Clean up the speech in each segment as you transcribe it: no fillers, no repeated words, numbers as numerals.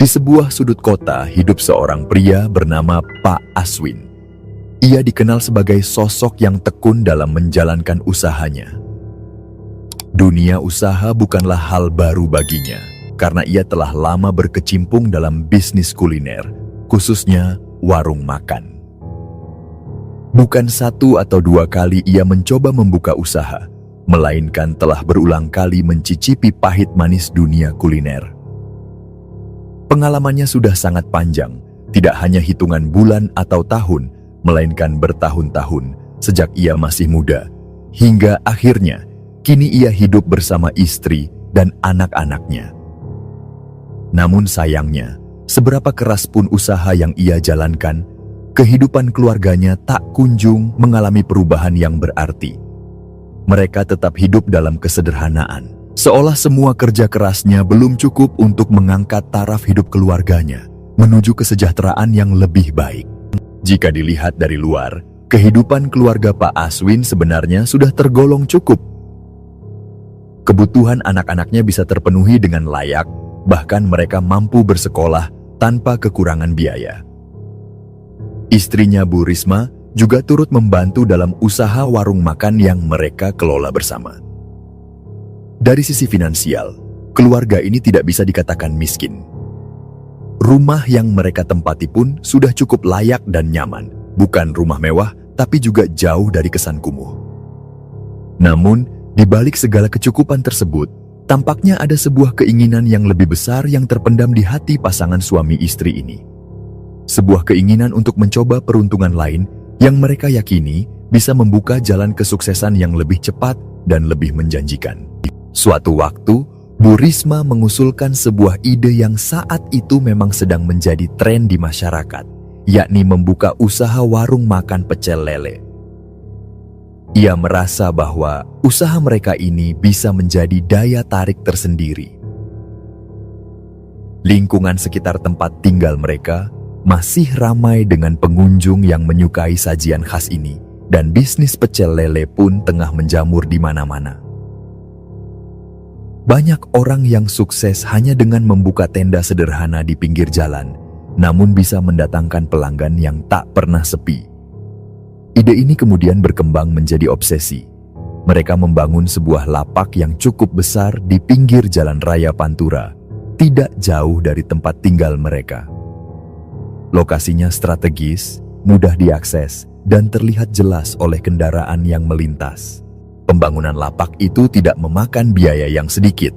Di sebuah sudut kota hidup seorang pria bernama Pak Aswin. Ia dikenal sebagai sosok yang tekun dalam menjalankan usahanya. Dunia usaha bukanlah hal baru baginya, karena ia telah lama berkecimpung dalam bisnis kuliner, khususnya warung makan. Bukan satu atau dua kali ia mencoba membuka usaha, melainkan telah berulang kali mencicipi pahit manis dunia kuliner. Pengalamannya sudah sangat panjang, tidak hanya hitungan bulan atau tahun, melainkan bertahun-tahun sejak ia masih muda, hingga akhirnya kini ia hidup bersama istri dan anak-anaknya. Namun sayangnya, seberapa keras pun usaha yang ia jalankan, kehidupan keluarganya tak kunjung mengalami perubahan yang berarti. Mereka tetap hidup dalam kesederhanaan, seolah semua kerja kerasnya belum cukup untuk mengangkat taraf hidup keluarganya menuju kesejahteraan yang lebih baik. Jika dilihat dari luar, kehidupan keluarga Pak Aswin sebenarnya sudah tergolong cukup. Kebutuhan anak-anaknya bisa terpenuhi dengan layak, bahkan mereka mampu bersekolah tanpa kekurangan biaya. Istrinya Bu Risma juga turut membantu dalam usaha warung makan yang mereka kelola bersama. Dari sisi finansial, keluarga ini tidak bisa dikatakan miskin. Rumah yang mereka tempati pun sudah cukup layak dan nyaman, bukan rumah mewah, tapi juga jauh dari kesan kumuh. Namun, di balik segala kecukupan tersebut, tampaknya ada sebuah keinginan yang lebih besar yang terpendam di hati pasangan suami istri ini. Sebuah keinginan untuk mencoba peruntungan lain yang mereka yakini bisa membuka jalan kesuksesan yang lebih cepat dan lebih menjanjikan. Suatu waktu, Bu Risma mengusulkan sebuah ide yang saat itu memang sedang menjadi tren di masyarakat, yakni membuka usaha warung makan pecel lele. Ia merasa bahwa usaha mereka ini bisa menjadi daya tarik tersendiri. Lingkungan sekitar tempat tinggal mereka masih ramai dengan pengunjung yang menyukai sajian khas ini, dan bisnis pecel lele pun tengah menjamur di mana-mana. Banyak orang yang sukses hanya dengan membuka tenda sederhana di pinggir jalan, namun bisa mendatangkan pelanggan yang tak pernah sepi. Ide ini kemudian berkembang menjadi obsesi. Mereka membangun sebuah lapak yang cukup besar di pinggir jalan raya Pantura, tidak jauh dari tempat tinggal mereka. Lokasinya strategis, mudah diakses, dan terlihat jelas oleh kendaraan yang melintas. Pembangunan lapak itu tidak memakan biaya yang sedikit.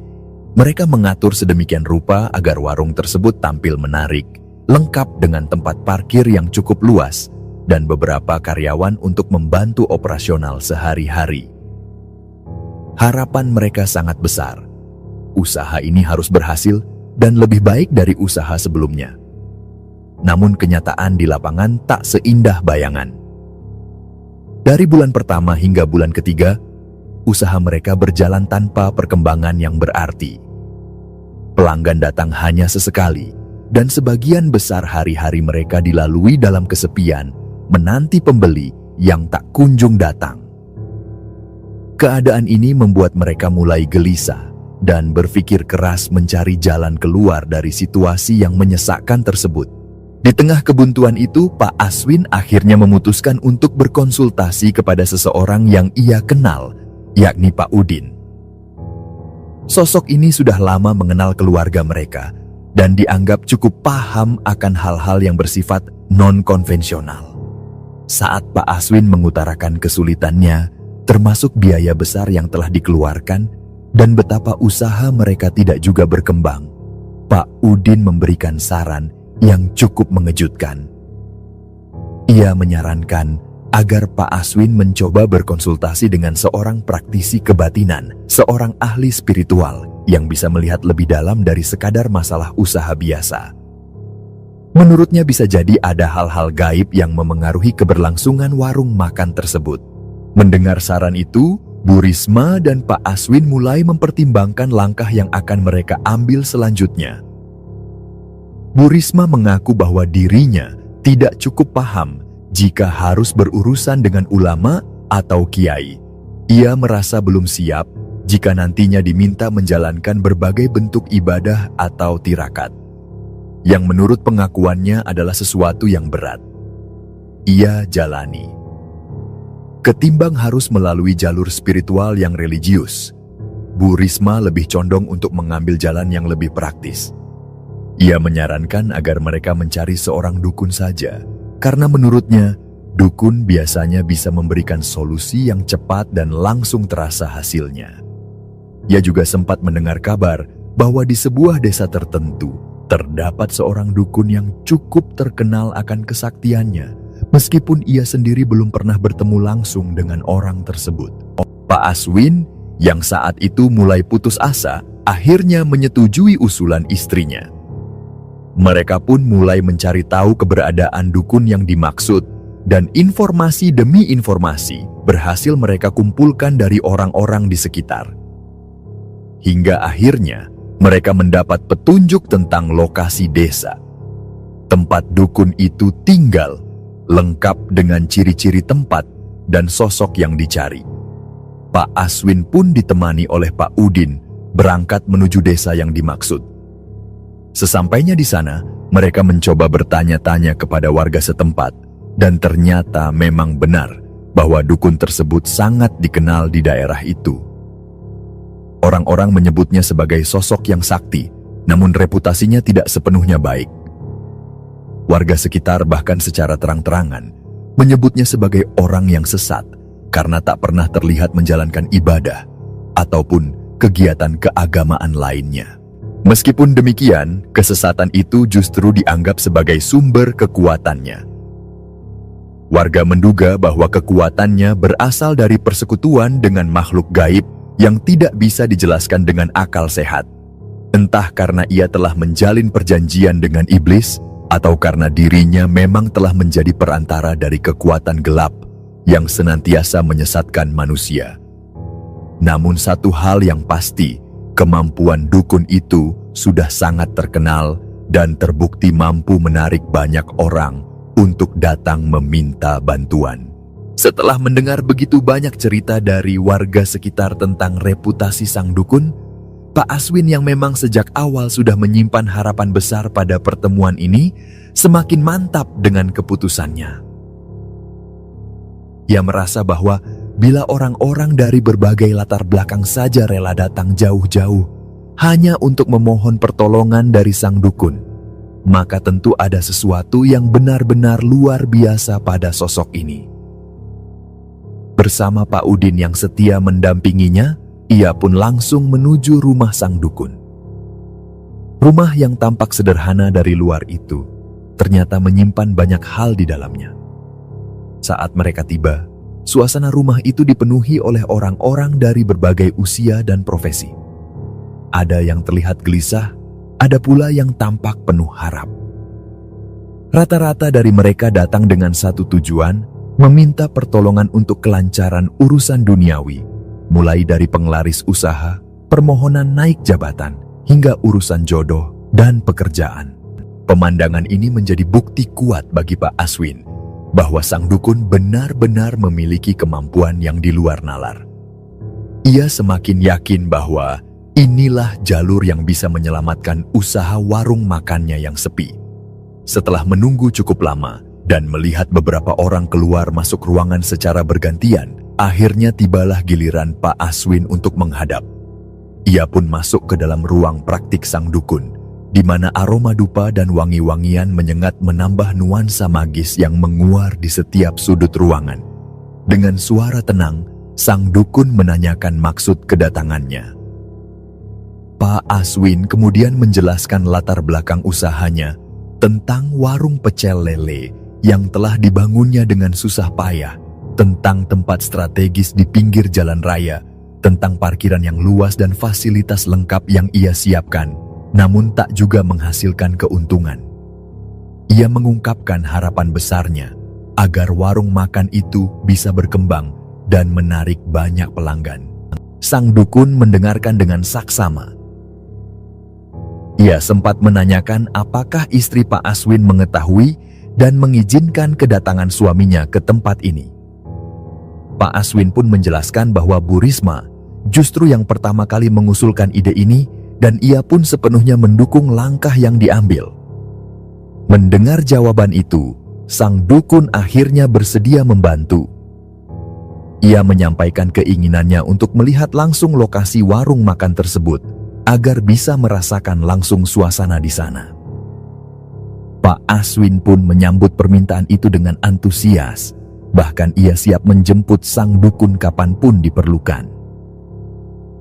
Mereka mengatur sedemikian rupa agar warung tersebut tampil menarik, lengkap dengan tempat parkir yang cukup luas, dan beberapa karyawan untuk membantu operasional sehari-hari. Harapan mereka sangat besar. Usaha ini harus berhasil dan lebih baik dari usaha sebelumnya. Namun kenyataan di lapangan tak seindah bayangan. Dari bulan pertama hingga bulan ketiga, usaha mereka berjalan tanpa perkembangan yang berarti. Pelanggan datang hanya sesekali, dan sebagian besar hari-hari mereka dilalui dalam kesepian, menanti pembeli yang tak kunjung datang. Keadaan ini membuat mereka mulai gelisah dan berpikir keras mencari jalan keluar dari situasi yang menyesakkan tersebut. Di tengah kebuntuan itu, Pak Aswin akhirnya memutuskan untuk berkonsultasi kepada seseorang yang ia kenal, yakni Pak Udin. Sosok ini sudah lama mengenal keluarga mereka dan dianggap cukup paham akan hal-hal yang bersifat non-konvensional. Saat Pak Aswin mengutarakan kesulitannya, termasuk biaya besar yang telah dikeluarkan dan betapa usaha mereka tidak juga berkembang, Pak Udin memberikan saran yang cukup mengejutkan. Ia menyarankan agar Pak Aswin mencoba berkonsultasi dengan seorang praktisi kebatinan, seorang ahli spiritual yang bisa melihat lebih dalam dari sekadar masalah usaha biasa. Menurutnya bisa jadi ada hal-hal gaib yang memengaruhi keberlangsungan warung makan tersebut. Mendengar saran itu, Bu Risma dan Pak Aswin mulai mempertimbangkan langkah yang akan mereka ambil selanjutnya. Bu Risma mengaku bahwa dirinya tidak cukup paham jika harus berurusan dengan ulama atau kiai. Ia merasa belum siap jika nantinya diminta menjalankan berbagai bentuk ibadah atau tirakat. yang menurut pengakuannya adalah sesuatu yang berat. Ia jalani. Ketimbang harus melalui jalur spiritual yang religius, Bu Risma lebih condong untuk mengambil jalan yang lebih praktis. Ia menyarankan agar mereka mencari seorang dukun saja, karena menurutnya, dukun biasanya bisa memberikan solusi yang cepat dan langsung terasa hasilnya. Ia juga sempat mendengar kabar bahwa di sebuah desa tertentu, terdapat seorang dukun yang cukup terkenal akan kesaktiannya, meskipun ia sendiri belum pernah bertemu langsung dengan orang tersebut. Pak Aswin, yang saat itu mulai putus asa, akhirnya menyetujui usulan istrinya. Mereka pun mulai mencari tahu keberadaan dukun yang dimaksud, dan informasi demi informasi berhasil mereka kumpulkan dari orang-orang di sekitar. Hingga akhirnya mereka mendapat petunjuk tentang lokasi desa. Tempat dukun itu tinggal, lengkap dengan ciri-ciri tempat dan sosok yang dicari. Pak Aswin pun ditemani oleh Pak Udin berangkat menuju desa yang dimaksud. Sesampainya di sana, mereka mencoba bertanya-tanya kepada warga setempat, dan ternyata memang benar bahwa dukun tersebut sangat dikenal di daerah itu. Orang-orang menyebutnya sebagai sosok yang sakti, namun reputasinya tidak sepenuhnya baik. Warga sekitar bahkan secara terang-terangan menyebutnya sebagai orang yang sesat karena tak pernah terlihat menjalankan ibadah ataupun kegiatan keagamaan lainnya. Meskipun demikian, kesesatan itu justru dianggap sebagai sumber kekuatannya. Warga menduga bahwa kekuatannya berasal dari persekutuan dengan makhluk gaib yang tidak bisa dijelaskan dengan akal sehat. Entah karena ia telah menjalin perjanjian dengan iblis, atau karena dirinya memang telah menjadi perantara dari kekuatan gelap yang senantiasa menyesatkan manusia. Namun satu hal yang pasti, kemampuan dukun itu sudah sangat terkenal dan terbukti mampu menarik banyak orang untuk datang meminta bantuan. Setelah mendengar begitu banyak cerita dari warga sekitar tentang reputasi sang dukun, Pak Aswin yang memang sejak awal sudah menyimpan harapan besar pada pertemuan ini, semakin mantap dengan keputusannya. Ia merasa bahwa bila orang-orang dari berbagai latar belakang saja rela datang jauh-jauh hanya untuk memohon pertolongan dari sang dukun, maka tentu ada sesuatu yang benar-benar luar biasa pada sosok ini. Bersama Pak Udin yang setia mendampinginya, ia pun langsung menuju rumah sang dukun. Rumah yang tampak sederhana dari luar itu ternyata menyimpan banyak hal di dalamnya. Saat mereka tiba, suasana rumah itu dipenuhi oleh orang-orang dari berbagai usia dan profesi. Ada yang terlihat gelisah, ada pula yang tampak penuh harap. Rata-rata dari mereka datang dengan satu tujuan, meminta pertolongan untuk kelancaran urusan duniawi, mulai dari penglaris usaha, permohonan naik jabatan, hingga urusan jodoh dan pekerjaan. Pemandangan ini menjadi bukti kuat bagi Pak Aswin bahwa sang dukun benar-benar memiliki kemampuan yang di luar nalar. Ia semakin yakin bahwa inilah jalur yang bisa menyelamatkan usaha warung makannya yang sepi. Setelah menunggu cukup lama dan melihat beberapa orang keluar masuk ruangan secara bergantian, akhirnya tibalah giliran Pak Aswin untuk menghadap. Ia pun masuk ke dalam ruang praktik sang dukun, di mana aroma dupa dan wangi-wangian menyengat menambah nuansa magis yang menguar di setiap sudut ruangan. Dengan suara tenang, sang dukun menanyakan maksud kedatangannya. Pak Aswin kemudian menjelaskan latar belakang usahanya tentang warung pecel lele yang telah dibangunnya dengan susah payah, tentang tempat strategis di pinggir jalan raya, tentang parkiran yang luas dan fasilitas lengkap yang ia siapkan, namun tak juga menghasilkan keuntungan. Ia mengungkapkan harapan besarnya agar warung makan itu bisa berkembang dan menarik banyak pelanggan. Sang dukun mendengarkan dengan saksama. Ia sempat menanyakan apakah istri Pak Aswin mengetahui dan mengizinkan kedatangan suaminya ke tempat ini. Pak Aswin pun menjelaskan bahwa Bu Risma justru yang pertama kali mengusulkan ide ini dan ia pun sepenuhnya mendukung langkah yang diambil. Mendengar jawaban itu, sang dukun akhirnya bersedia membantu. Ia menyampaikan keinginannya untuk melihat langsung lokasi warung makan tersebut agar bisa merasakan langsung suasana di sana. Pak Aswin pun menyambut permintaan itu dengan antusias, bahkan ia siap menjemput sang dukun kapanpun diperlukan.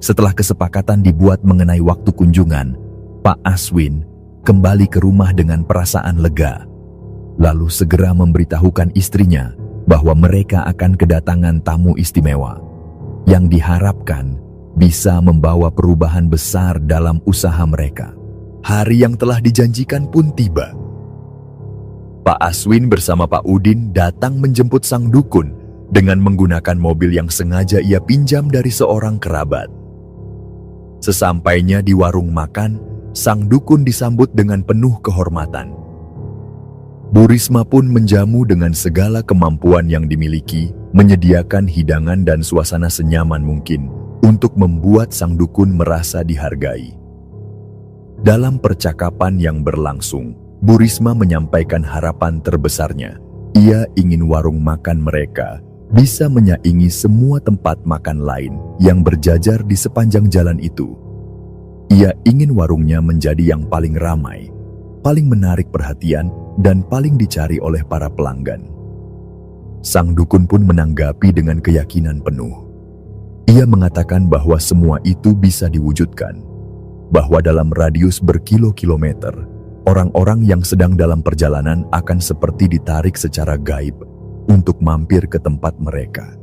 Setelah kesepakatan dibuat mengenai waktu kunjungan, Pak Aswin kembali ke rumah dengan perasaan lega, lalu segera memberitahukan istrinya bahwa mereka akan kedatangan tamu istimewa yang diharapkan bisa membawa perubahan besar dalam usaha mereka. Hari yang telah dijanjikan pun tiba. Pak Aswin bersama Pak Udin datang menjemput sang dukun dengan menggunakan mobil yang sengaja ia pinjam dari seorang kerabat. Sesampainya di warung makan, sang dukun disambut dengan penuh kehormatan. Bu Risma pun menjamu dengan segala kemampuan yang dimiliki, menyediakan hidangan dan suasana senyaman mungkin untuk membuat sang dukun merasa dihargai. Dalam percakapan yang berlangsung, Bu Risma menyampaikan harapan terbesarnya. Ia ingin warung makan mereka bisa menyaingi semua tempat makan lain yang berjajar di sepanjang jalan itu. Ia ingin warungnya menjadi yang paling ramai, paling menarik perhatian, dan paling dicari oleh para pelanggan. Sang dukun pun menanggapi dengan keyakinan penuh. Ia mengatakan bahwa semua itu bisa diwujudkan, bahwa dalam radius berkilo-kilometer, orang-orang yang sedang dalam perjalanan akan seperti ditarik secara gaib untuk mampir ke tempat mereka.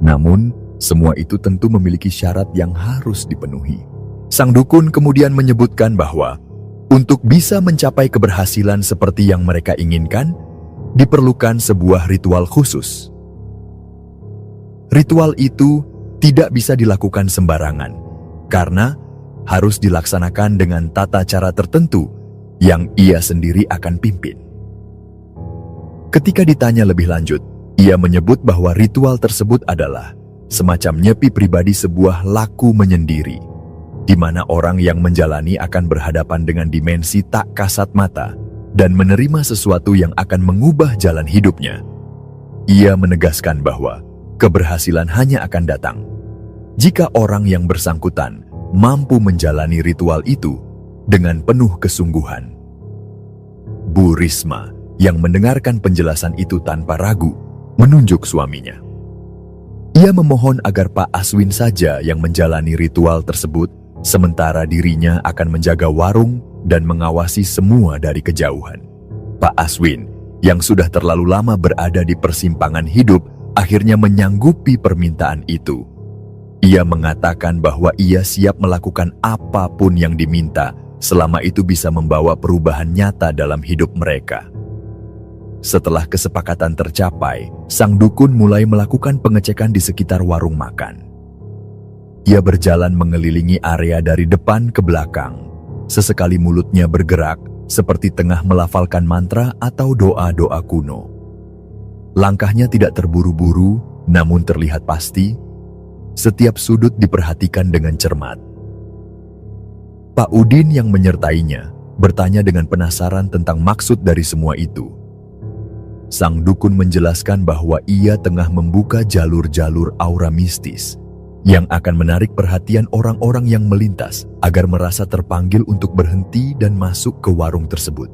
Namun, semua itu tentu memiliki syarat yang harus dipenuhi. Sang dukun kemudian menyebutkan bahwa untuk bisa mencapai keberhasilan seperti yang mereka inginkan, diperlukan sebuah ritual khusus. Ritual itu tidak bisa dilakukan sembarangan, karena harus dilaksanakan dengan tata cara tertentu yang ia sendiri akan pimpin. Ketika ditanya lebih lanjut, ia menyebut bahwa ritual tersebut adalah semacam nyepi pribadi sebuah laku menyendiri, di mana orang yang menjalani akan berhadapan dengan dimensi tak kasat mata dan menerima sesuatu yang akan mengubah jalan hidupnya. Ia menegaskan bahwa keberhasilan hanya akan datang jika orang yang bersangkutan mampu menjalani ritual itu dengan penuh kesungguhan. Bu Risma yang mendengarkan penjelasan itu tanpa ragu menunjuk suaminya. Ia memohon agar Pak Aswin saja yang menjalani ritual tersebut, sementara dirinya akan menjaga warung dan mengawasi semua dari kejauhan. Pak Aswin, yang sudah terlalu lama berada di persimpangan hidup, akhirnya menyanggupi permintaan itu. Ia mengatakan bahwa ia siap melakukan apapun yang diminta, selama itu bisa membawa perubahan nyata dalam hidup mereka. Setelah kesepakatan tercapai, sang dukun mulai melakukan pengecekan di sekitar warung makan. Ia berjalan mengelilingi area dari depan ke belakang. Sesekali mulutnya bergerak seperti tengah melafalkan mantra atau doa-doa kuno. Langkahnya tidak terburu-buru, namun terlihat pasti. Setiap sudut diperhatikan dengan cermat. Pak Udin yang menyertainya bertanya dengan penasaran tentang maksud dari semua itu. Sang dukun menjelaskan bahwa ia tengah membuka jalur-jalur aura mistis yang akan menarik perhatian orang-orang yang melintas agar merasa terpanggil untuk berhenti dan masuk ke warung tersebut.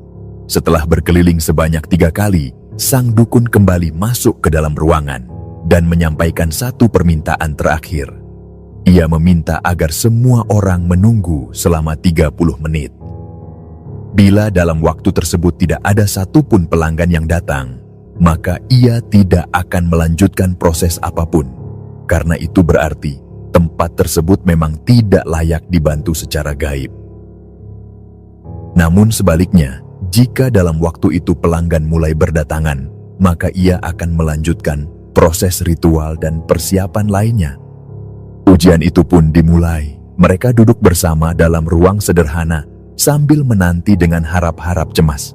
Setelah berkeliling sebanyak 3 kali, sang dukun kembali masuk ke dalam ruangan dan menyampaikan satu permintaan terakhir. Ia meminta agar semua orang menunggu selama 30 menit. Bila dalam waktu tersebut tidak ada satupun pelanggan yang datang, maka ia tidak akan melanjutkan proses apapun. Karena itu berarti tempat tersebut memang tidak layak dibantu secara gaib. Namun sebaliknya, jika dalam waktu itu pelanggan mulai berdatangan, maka ia akan melanjutkan proses ritual dan persiapan lainnya. Ujian itu pun dimulai. Mereka duduk bersama dalam ruang sederhana sambil menanti dengan harap-harap cemas.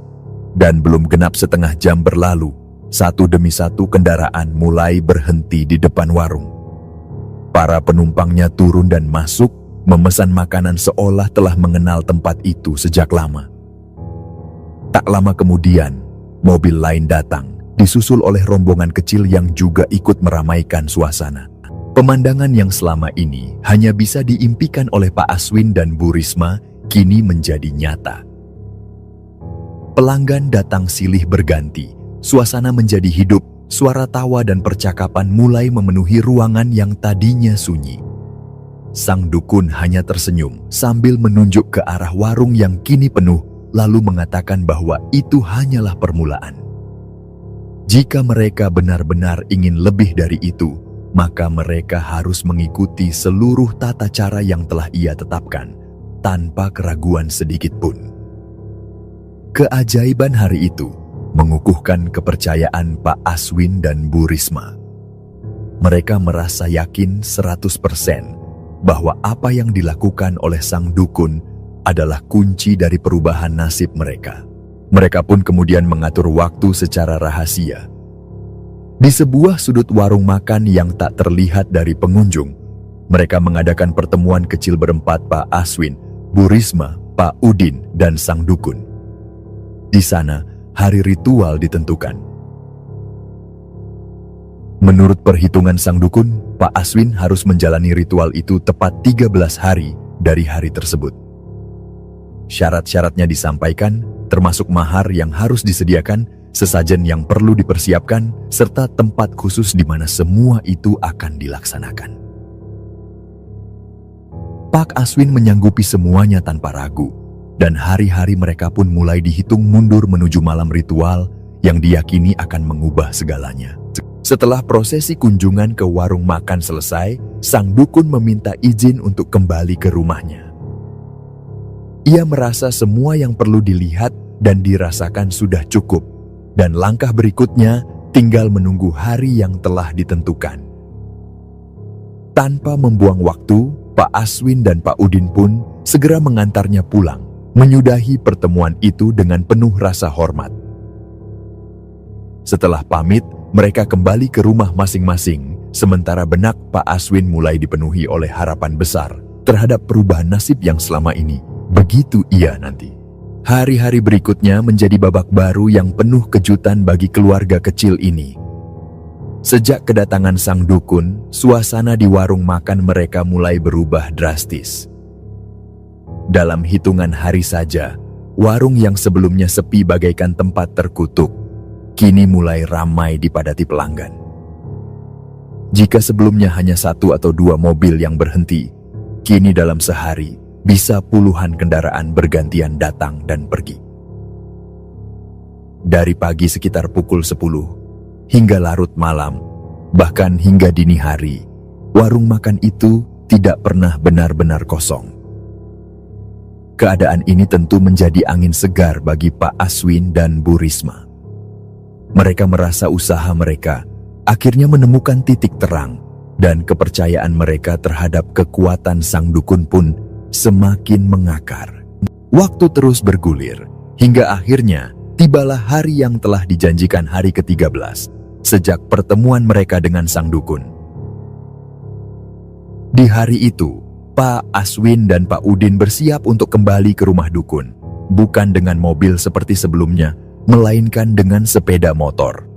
Dan belum genap setengah jam berlalu, satu demi satu kendaraan mulai berhenti di depan warung. Para penumpangnya turun dan masuk, memesan makanan seolah telah mengenal tempat itu sejak lama. Tak lama kemudian, mobil lain datang, disusul oleh rombongan kecil yang juga ikut meramaikan suasana. Pemandangan yang selama ini hanya bisa diimpikan oleh Pak Aswin dan Bu Risma kini menjadi nyata. Pelanggan datang silih berganti, suasana menjadi hidup, suara tawa dan percakapan mulai memenuhi ruangan yang tadinya sunyi. Sang dukun hanya tersenyum sambil menunjuk ke arah warung yang kini penuh, lalu mengatakan bahwa itu hanyalah permulaan. Jika mereka benar-benar ingin lebih dari itu, maka mereka harus mengikuti seluruh tata cara yang telah ia tetapkan, tanpa keraguan sedikit pun. Keajaiban hari itu mengukuhkan kepercayaan Pak Aswin dan Bu Risma. Mereka merasa yakin 100% bahwa apa yang dilakukan oleh sang dukun adalah kunci dari perubahan nasib mereka. Mereka pun kemudian mengatur waktu secara rahasia. Di sebuah sudut warung makan yang tak terlihat dari pengunjung, mereka mengadakan pertemuan kecil berempat: Pak Aswin, Bu Risma, Pak Udin, dan sang dukun. Di sana, hari ritual ditentukan. Menurut perhitungan sang dukun, Pak Aswin harus menjalani ritual itu tepat 13 hari dari hari tersebut. Syarat-syaratnya disampaikan, termasuk mahar yang harus disediakan, sesajen yang perlu dipersiapkan, serta tempat khusus di mana semua itu akan dilaksanakan. Pak Aswin menyanggupi semuanya tanpa ragu, dan hari-hari mereka pun mulai dihitung mundur menuju malam ritual yang diyakini akan mengubah segalanya. Setelah prosesi kunjungan ke warung makan selesai, sang dukun meminta izin untuk kembali ke rumahnya. Ia merasa semua yang perlu dilihat dan dirasakan sudah cukup, dan langkah berikutnya tinggal menunggu hari yang telah ditentukan. Tanpa membuang waktu, Pak Aswin dan Pak Udin pun segera mengantarnya pulang, menyudahi pertemuan itu dengan penuh rasa hormat. Setelah pamit, mereka kembali ke rumah masing-masing, sementara benak Pak Aswin mulai dipenuhi oleh harapan besar terhadap perubahan nasib yang selama ini begitu ia nanti. Hari-hari berikutnya menjadi babak baru yang penuh kejutan bagi keluarga kecil ini. Sejak kedatangan sang dukun, suasana di warung makan mereka mulai berubah drastis. Dalam hitungan hari saja, warung yang sebelumnya sepi bagaikan tempat terkutuk, kini mulai ramai dipadati pelanggan. Jika sebelumnya hanya 1 atau 2 mobil yang berhenti, kini dalam sehari bisa puluhan kendaraan bergantian datang dan pergi. Dari pagi sekitar pukul 10 hingga larut malam, bahkan hingga dini hari, warung makan itu tidak pernah benar-benar kosong. Keadaan ini tentu menjadi angin segar bagi Pak Aswin dan Bu Risma. Mereka merasa usaha mereka akhirnya menemukan titik terang, dan kepercayaan mereka terhadap kekuatan sang dukun pun semakin mengakar. Waktu terus bergulir, hingga akhirnya tibalah hari yang telah dijanjikan, hari ke-13 sejak pertemuan mereka dengan sang dukun. Di hari itu, Pak Aswin dan Pak Udin bersiap untuk kembali ke rumah dukun, bukan dengan mobil seperti sebelumnya, melainkan dengan sepeda motor.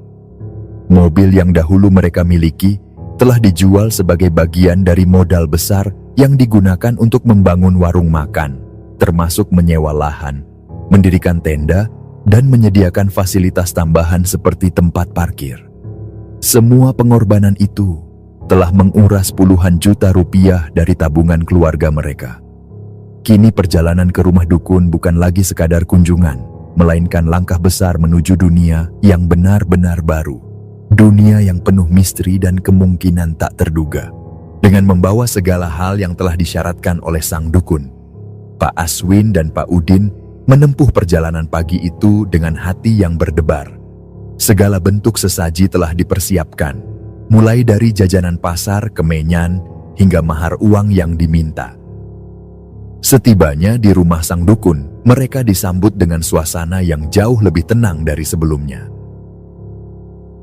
Mobil yang dahulu mereka miliki telah dijual sebagai bagian dari modal besar yang digunakan untuk membangun warung makan, termasuk menyewa lahan, mendirikan tenda, dan menyediakan fasilitas tambahan seperti tempat parkir. Semua pengorbanan itu telah menguras puluhan juta rupiah dari tabungan keluarga mereka. Kini perjalanan ke rumah dukun bukan lagi sekadar kunjungan, melainkan langkah besar menuju dunia yang benar-benar baru. Dunia yang penuh misteri dan kemungkinan tak terduga. Dengan membawa segala hal yang telah disyaratkan oleh sang dukun, Pak Aswin dan Pak Udin menempuh perjalanan pagi itu dengan hati yang berdebar. Segala bentuk sesaji telah dipersiapkan, mulai dari jajanan pasar, kemenyan, hingga mahar uang yang diminta. Setibanya di rumah sang dukun, mereka disambut dengan suasana yang jauh lebih tenang dari sebelumnya.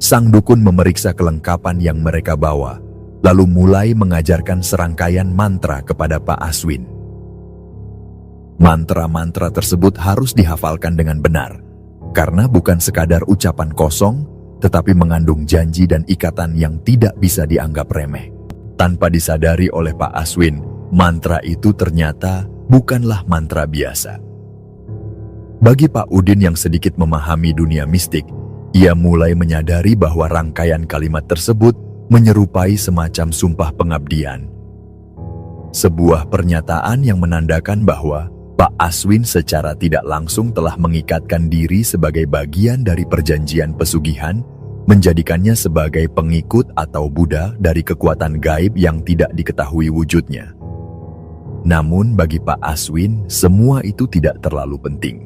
Sang dukun memeriksa kelengkapan yang mereka bawa, lalu mulai mengajarkan serangkaian mantra kepada Pak Aswin. Mantra-mantra tersebut harus dihafalkan dengan benar, Karena bukan sekadar ucapan kosong, tetapi mengandung janji dan ikatan yang tidak bisa dianggap remeh. Tanpa disadari oleh Pak Aswin, mantra itu ternyata bukanlah mantra biasa. Bagi Pak Udin yang sedikit memahami dunia mistik, ia mulai menyadari bahwa rangkaian kalimat tersebut menyerupai semacam sumpah pengabdian. Sebuah pernyataan yang menandakan bahwa Pak Aswin secara tidak langsung telah mengikatkan diri sebagai bagian dari perjanjian pesugihan, menjadikannya sebagai pengikut atau Buddha dari kekuatan gaib yang tidak diketahui wujudnya. Namun bagi Pak Aswin, semua itu tidak terlalu penting.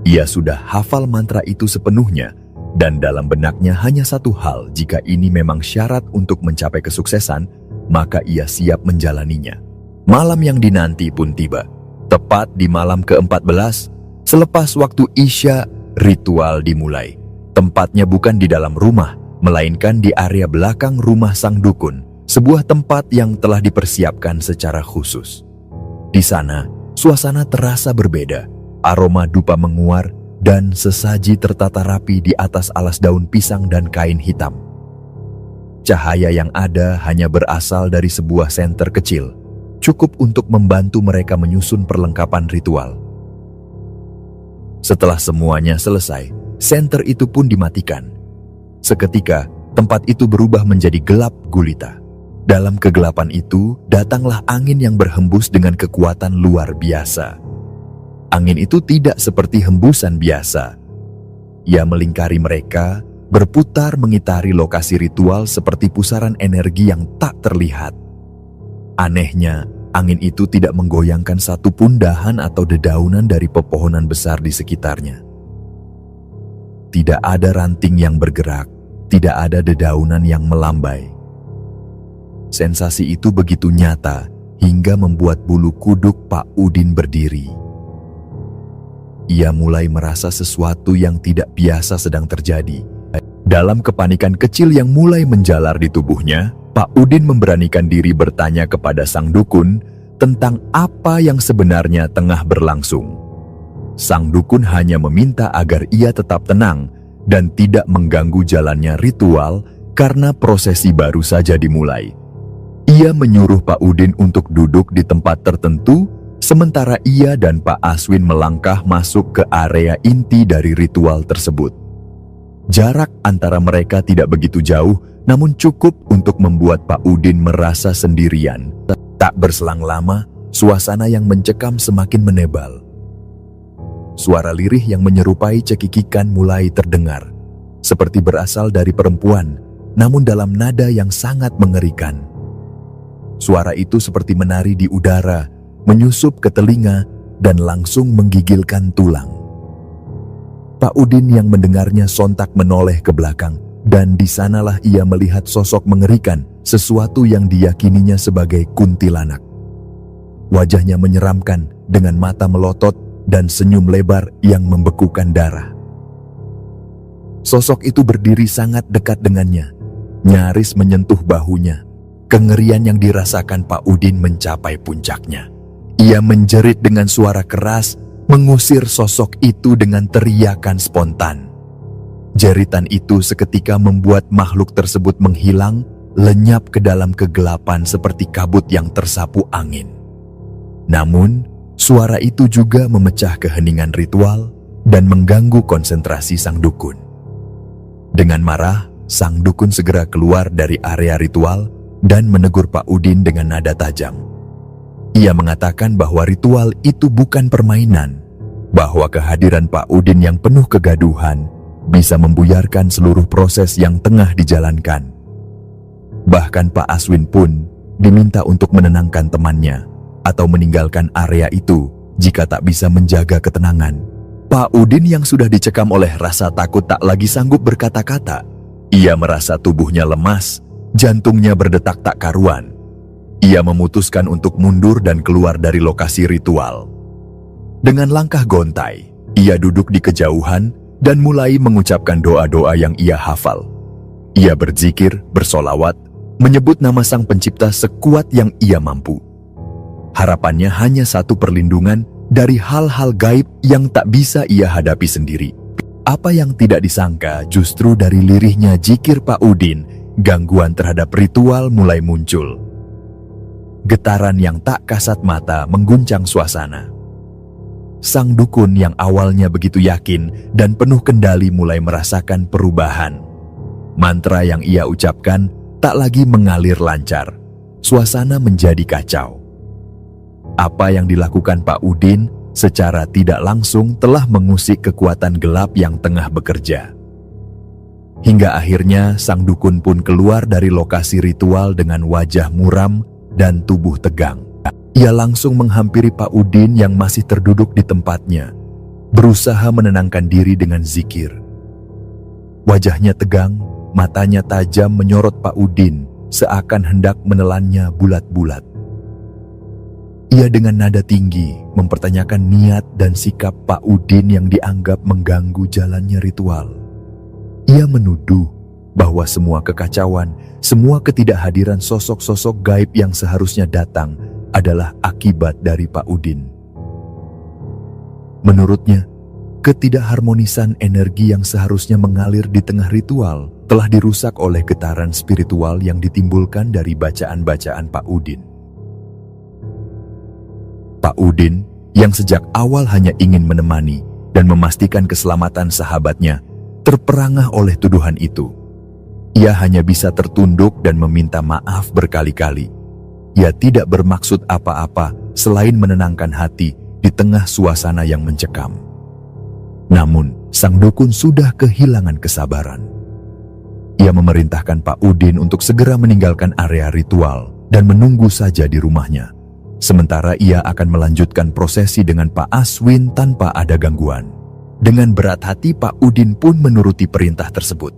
Ia sudah hafal mantra itu sepenuhnya, dan dalam benaknya hanya satu hal: jika ini memang syarat untuk mencapai kesuksesan, maka ia siap menjalaninya. Malam yang dinanti pun tiba. Tepat di malam ke-14, selepas waktu Isya, ritual dimulai. Tempatnya bukan di dalam rumah, melainkan di area belakang rumah sang dukun, sebuah tempat yang telah dipersiapkan secara khusus. Di sana, suasana terasa berbeda. Aroma dupa menguar dan sesaji tertata rapi di atas alas daun pisang dan kain hitam. Cahaya yang ada hanya berasal dari sebuah senter kecil, cukup untuk membantu mereka menyusun perlengkapan ritual. Setelah semuanya selesai, senter itu pun dimatikan. Seketika, tempat itu berubah menjadi gelap gulita. Dalam kegelapan itu, datanglah angin yang berhembus dengan kekuatan luar biasa. Angin itu tidak seperti hembusan biasa. Ia melingkari mereka, berputar mengitari lokasi ritual seperti pusaran energi yang tak terlihat. Anehnya, angin itu tidak menggoyangkan satupun dahan atau dedaunan dari pepohonan besar di sekitarnya. Tidak ada ranting yang bergerak, tidak ada dedaunan yang melambai. Sensasi itu begitu nyata hingga membuat bulu kuduk Pak Udin berdiri. Ia mulai merasa sesuatu yang tidak biasa sedang terjadi. Dalam kepanikan kecil yang mulai menjalar di tubuhnya, Pak Udin memberanikan diri bertanya kepada sang dukun tentang apa yang sebenarnya tengah berlangsung. Sang dukun hanya meminta agar ia tetap tenang dan tidak mengganggu jalannya ritual karena prosesi baru saja dimulai. Ia menyuruh Pak Udin untuk duduk di tempat tertentu, sementara ia dan Pak Aswin melangkah masuk ke area inti dari ritual tersebut. Jarak antara mereka tidak begitu jauh, namun cukup untuk membuat Pak Udin merasa sendirian. Tak berselang lama, suasana yang mencekam semakin menebal. Suara lirih yang menyerupai cekikikan mulai terdengar, seperti berasal dari perempuan, namun dalam nada yang sangat mengerikan. Suara itu seperti menari di udara, menyusup ke telinga, dan langsung menggigilkan tulang. Pak Udin yang mendengarnya sontak menoleh ke belakang, dan di sanalah ia melihat sosok mengerikan, sesuatu yang diyakininya sebagai kuntilanak. Wajahnya menyeramkan dengan mata melotot dan senyum lebar yang membekukan darah. Sosok itu berdiri sangat dekat dengannya, nyaris menyentuh bahunya. Kengerian yang dirasakan Pak Udin mencapai puncaknya. Ia menjerit dengan suara keras, mengusir sosok itu dengan teriakan spontan. Jeritan itu seketika membuat makhluk tersebut menghilang, lenyap ke dalam kegelapan seperti kabut yang tersapu angin. Namun, suara itu juga memecah keheningan ritual dan mengganggu konsentrasi sang dukun. Dengan marah, sang dukun segera keluar dari area ritual dan menegur Pak Udin dengan nada tajam. Ia mengatakan bahwa ritual itu bukan permainan, bahwa kehadiran Pak Udin yang penuh kegaduhan bisa membuyarkan seluruh proses yang tengah dijalankan. Bahkan Pak Aswin pun diminta untuk menenangkan temannya atau meninggalkan area itu jika tak bisa menjaga ketenangan. Pak Udin yang sudah dicekam oleh rasa takut tak lagi sanggup berkata-kata. Ia merasa tubuhnya lemas, jantungnya berdetak tak karuan. Ia memutuskan untuk mundur dan keluar dari lokasi ritual. Dengan langkah gontai, ia duduk di kejauhan dan mulai mengucapkan doa-doa yang ia hafal. Ia berzikir, bersolawat, menyebut nama Sang Pencipta sekuat yang ia mampu. Harapannya hanya satu: perlindungan dari hal-hal gaib yang tak bisa ia hadapi sendiri. Apa yang tidak disangka justru dari lirihnya zikir Pak Udin, gangguan terhadap ritual mulai muncul. Getaran yang tak kasat mata mengguncang suasana. Sang dukun yang awalnya begitu yakin dan penuh kendali mulai merasakan perubahan. Mantra yang ia ucapkan tak lagi mengalir lancar. Suasana menjadi kacau. Apa yang dilakukan Pak Udin secara tidak langsung telah mengusik kekuatan gelap yang tengah bekerja. Hingga akhirnya sang dukun pun keluar dari lokasi ritual dengan wajah muram dan tubuh tegang. Ia langsung menghampiri Pak Udin yang masih terduduk di tempatnya, berusaha menenangkan diri dengan zikir. Wajahnya tegang, matanya tajam menyorot Pak Udin, seakan hendak menelannya bulat-bulat. Ia dengan nada tinggi mempertanyakan niat dan sikap Pak Udin yang dianggap mengganggu jalannya ritual. Ia menuduh bahwa semua kekacauan, semua ketidakhadiran sosok-sosok gaib yang seharusnya datang adalah akibat dari Pak Udin. Menurutnya, ketidakharmonisan energi yang seharusnya mengalir di tengah ritual telah dirusak oleh getaran spiritual yang ditimbulkan dari bacaan-bacaan Pak Udin. Pak Udin, yang sejak awal hanya ingin menemani dan memastikan keselamatan sahabatnya, terperangah oleh tuduhan itu. Ia hanya bisa tertunduk dan meminta maaf berkali-kali. Ia tidak bermaksud apa-apa selain menenangkan hati di tengah suasana yang mencekam. Namun, sang dukun sudah kehilangan kesabaran. Ia memerintahkan Pak Udin untuk segera meninggalkan area ritual dan menunggu saja di rumahnya. Sementara ia akan melanjutkan prosesi dengan Pak Aswin tanpa ada gangguan. Dengan berat hati Pak Udin pun menuruti perintah tersebut.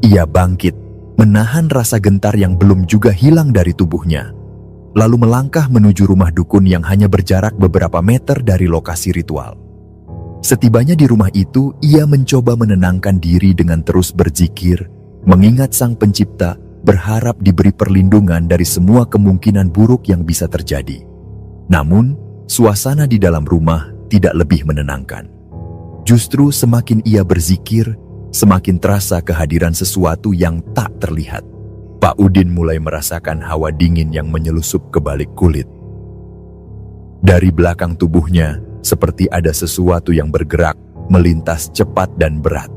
Ia bangkit, menahan rasa gentar yang belum juga hilang dari tubuhnya. Lalu melangkah menuju rumah dukun yang hanya berjarak beberapa meter dari lokasi ritual. Setibanya di rumah itu, ia mencoba menenangkan diri dengan terus berzikir, mengingat Sang Pencipta, berharap diberi perlindungan dari semua kemungkinan buruk yang bisa terjadi. Namun, suasana di dalam rumah tidak lebih menenangkan. Justru semakin ia berzikir, semakin terasa kehadiran sesuatu yang tak terlihat. Pak Udin mulai merasakan hawa dingin yang menyelusup ke balik kulit. Dari belakang tubuhnya, seperti ada sesuatu yang bergerak, melintas cepat dan berat.